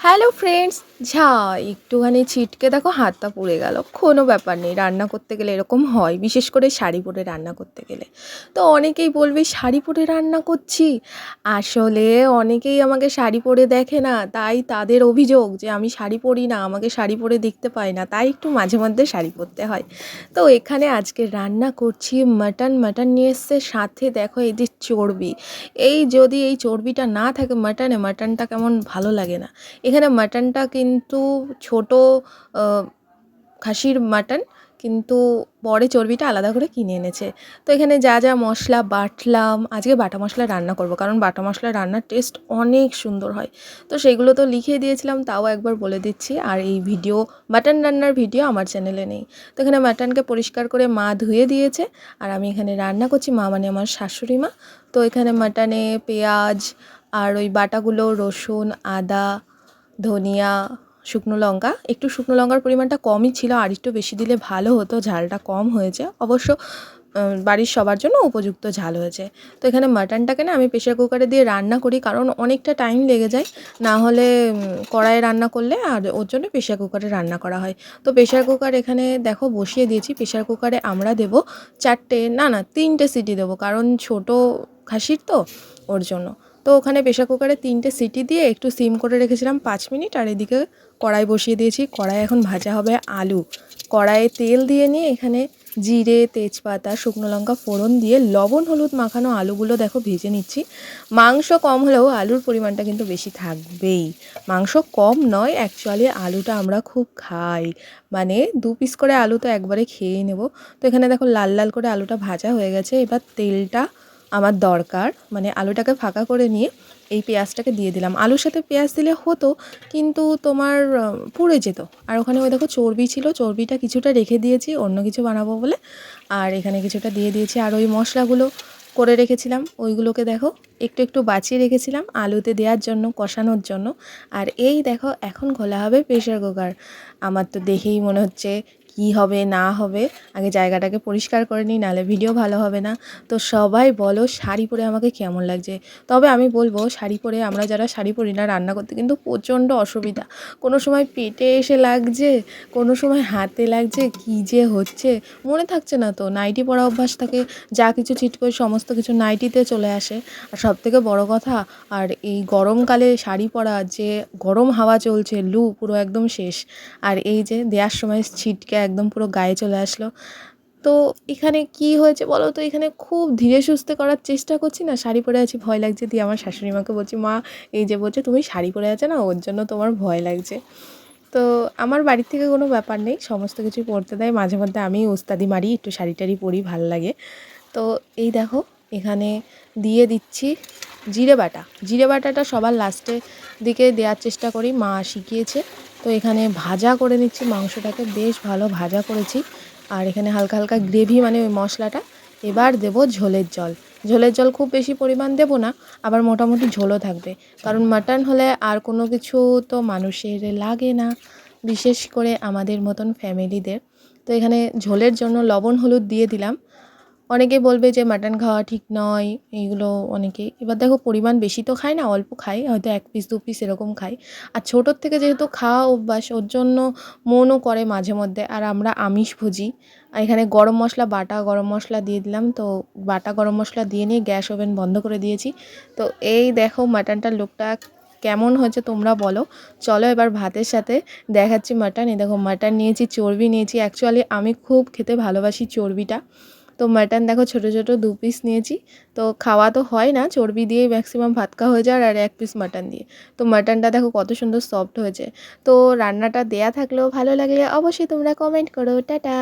Hello friends, ঝা একটুখানি ছিটকে দেখো হাতটা পুড়ে গেল। কোনো ব্যাপার নেই, রান্না করতে গেলে এরকম হয়, বিশেষ করে শাড়ি পরে রান্না করতে গেলে। তো অনেকেই বলবে শাড়ি পরে রান্না করছি, আসলে অনেকেই আমাকে শাড়ি পরে দেখে না, তাই তাদের অভিযোগ যে আমি শাড়ি পরি না, আমাকে শাড়ি পরে দেখতে পাই না, তাই একটু মাঝে মধ্যে শাড়ি পরতে হয়। তো এখানে আজকে রান্না করছি মাটন নিয়ে এসছে, সাথে দেখো এই যে চর্বি। যদি এই চর্বিটা না থাকে মাটনটা কেমন ভালো লাগে না। এখানে মাটনটা কিন্তু ছোট খাসির মাটন, কিন্তু পরে চর্বিটা আলাদা করে কিনে এনেছে। তো এখানে যা যা মশলা বাটলাম, আজকে বাটা মশলা রান্না করব, কারণ বাটা মশলা রান্নার টেস্ট অনেক সুন্দর হয়। তো সেগুলো তো লিখে দিয়েছিলাম, তাও একবার বলে দিচ্ছি। আর এই মাটন রান্নার ভিডিও আমার চ্যানেলে নেই। তো এখানে মাটনকে পরিষ্কার করে মা ধুয়ে দিয়েছে, আর আমি এখানে রান্না করছি, মা মানে আমার শাশুড়ি মা। তো এখানে মাটনে পেঁয়াজ আর ওই বাটাগুলো, রসুন, আদা, ধনিয়া, শুকনো লঙ্কা, একটু শুকনো লঙ্কার পরিমাণটা কমই ছিল, আর একটু বেশি দিলে ভালো হতো, ঝালটা কম হয়েছে অবশ্য। বাড়ির সবার জন্য উপযুক্ত ঝাল হয়েছে। তো এখানে মাটনটাকে না আমি প্রেশার কুকারে দিয়ে রান্না করি, কারণ অনেকটা টাইম লেগে যায়, না হলে কড়াইয়ে রান্না করলে, আর ওর জন্য প্রেশার কুকারে রান্না করা হয়। তো প্রেশার কুকার এখানে দেখো বসিয়ে দিয়েছি। প্রেশার কুকারে আমরা দেবো 3টে সিটি দেবো, কারণ ছোট খাসির তো, ওর জন্য। তো ওখানে প্রেশার কুকারে 3টে সিটি দিয়ে একটু সিম করে রেখেছিলাম 5 মিনিট, আর এদিকে কড়াই বসিয়ে দিয়েছি। কড়াই এখন ভাজা হবে আলু। কড়াইয়ে তেল দিয়ে নিয়ে এখানে জিরে, তেজপাতা, শুকনো লঙ্কা ফোড়ন দিয়ে লবণ হলুদ মাখানো আলুগুলো দেখো ভেজে নিচ্ছি। মাংস কম হলেও আলুর পরিমাণটা কিন্তু বেশি থাকবেই। মাংস কম নয়, অ্যাকচুয়ালি আলুটা আমরা খুব খাই, মানে 2 পিস করে আলু তো একবারে খেয়ে নেব। তো এখানে দেখো লাল লাল করে আলুটা ভাজা হয়ে গেছে। এবার তেলটা আমার দরকার, মানে আলুটাকে ফাঁকা করে নিয়ে এই পেঁয়াজটাকে দিয়ে দিলাম। আলুর সাথে পেঁয়াজ দিলে হতো, কিন্তু তোমার পুড়ে যেত। আর ওখানে ওই দেখো চর্বি ছিল, চর্বিটা কিছুটা রেখে দিয়েছি অন্য কিছু বানাবো বলে, আর এখানে কিছুটা দিয়ে দিয়েছি। আর ওই মশলাগুলো করে রেখেছিলাম, ওইগুলোকে দেখো একটু একটু বাঁচিয়ে রেখেছিলাম আলুতে দেওয়ার জন্য, কষানোর জন্য। আর এই দেখো এখন খোলা হবে প্রেশার কুকার। আমার তো দেখেই মনে হচ্ছে কি হবে না হবে, আগে জায়গাটাকে পরিষ্কার করে নিই, নাহলে ভিডিও ভালো হবে না। তো সবাই বলো শাড়ি পরে আমাকে কেমন লাগছে। তবে আমি বলবো শাড়ি পরে, আমরা যারা শাড়ি পরি না, রান্না করতে কিন্তু প্রচণ্ড অসুবিধা। কোনো সময় পেটে এসে লাগছে, কোনো সময় হাতে লাগছে, কী যে হচ্ছে মনে থাকছে না। তো নাইটি পরা অভ্যাস থাকে, যা কিছু চিট করে সমস্ত কিছু নাইটিতে চলে আসে। আর সবথেকে বড় কথা, আর এই গরমকালে শাড়ি পরা, যে গরম হাওয়া চলছে, লু পুরো একদম শেষ। আর এই যে দেওয়ার সময় ছিটকে একদম পুরো গায়ে চলে আসলো। তো এখানে কি হয়েছে বলো তো, এখানে খুব ধীরে সুস্থে করার চেষ্টা করছি না, শাড়ি পরে আছি ভয় লাগছে, দিয়ে আমার শাশুড়ি মাকে বলছি, মা এই যে বলছে তুমি শাড়ি পরে আছো না, ওর জন্য তোমার ভয় লাগছে। তো আমার বাড়ির থেকে কোনো ব্যাপার নেই, সমস্ত কিছুই পরতে দেয়, মাঝে মধ্যে আমি ওস্তাদি মারি, একটু শাড়ি টাড়ি পরি, ভাল লাগে। তো এই দেখো এখানে দিয়ে দিচ্ছি জিরে বাটাটা সবার লাস্টে দিকে দেওয়ার চেষ্টা করি, মা শিখিয়েছে। তো এখানে ভাজা করে নিচ্ছি মাংসটাকে, বেশ ভালো ভাজা করেছি। আর এখানে হালকা হালকা গ্রেভি, মানে ওই মশলাটা। এবার দেবো ঝোলের জল খুব বেশি পরিমাণ দেবো না, আবার মোটামুটি ঝোলও থাকবে, কারণ মাটন হলে আর কোনো কিছু তো মানুষের লাগে না, বিশেষ করে আমাদের মতন ফ্যামিলিদের। তো এখানে ঝোলের জন্য লবণ হলুদ দিয়ে দিলাম। অনেকে বলবে যে মাটন খাওয়া ঠিক নয়, এইগুলো অনেকেই, এবার দেখো পরিমাণ বেশি তো খাই না, অল্প খাই, হয়তো 1 পিস 2 পিস এরকম খাই। আর ছোটোর থেকে যেহেতু খাওয়া অভ্যাস, ওর জন্য মনও করে মাঝে মধ্যে। আর আমরা আমিষভোজী। আর এখানে বাটা গরম মশলা দিয়ে দিলাম। তো বাটা গরম মশলা দিয়ে নিয়ে গ্যাস ওভেন বন্ধ করে দিয়েছি। তো এই দেখো মাটনটার লুকটা কেমন হয়েছে তোমরা বলো। চলো এবার ভাতের সাথে দেখাচ্ছি মাটন। এই দেখো মাটন নিয়েছি, চর্বি নিয়েছি, অ্যাকচুয়ালি আমি খুব খেতে ভালোবাসি চর্বিটা। তো মাটন দেখো ছোটো ছোটো 2 পিস নিয়েছি। তো খাওয়া তো হয় না, চর্বি দিয়েই ম্যাক্সিমাম ভাত খাওয়া হয়ে যায়, আর 1 পিস মাটন দিয়ে। তো মাটনটা দেখো কত সুন্দর সফট হয়েছে। তো রান্নাটা দেয়া থাকলেও ভালো লাগলে অবশ্যই তোমরা কমেন্ট করো। টাটা।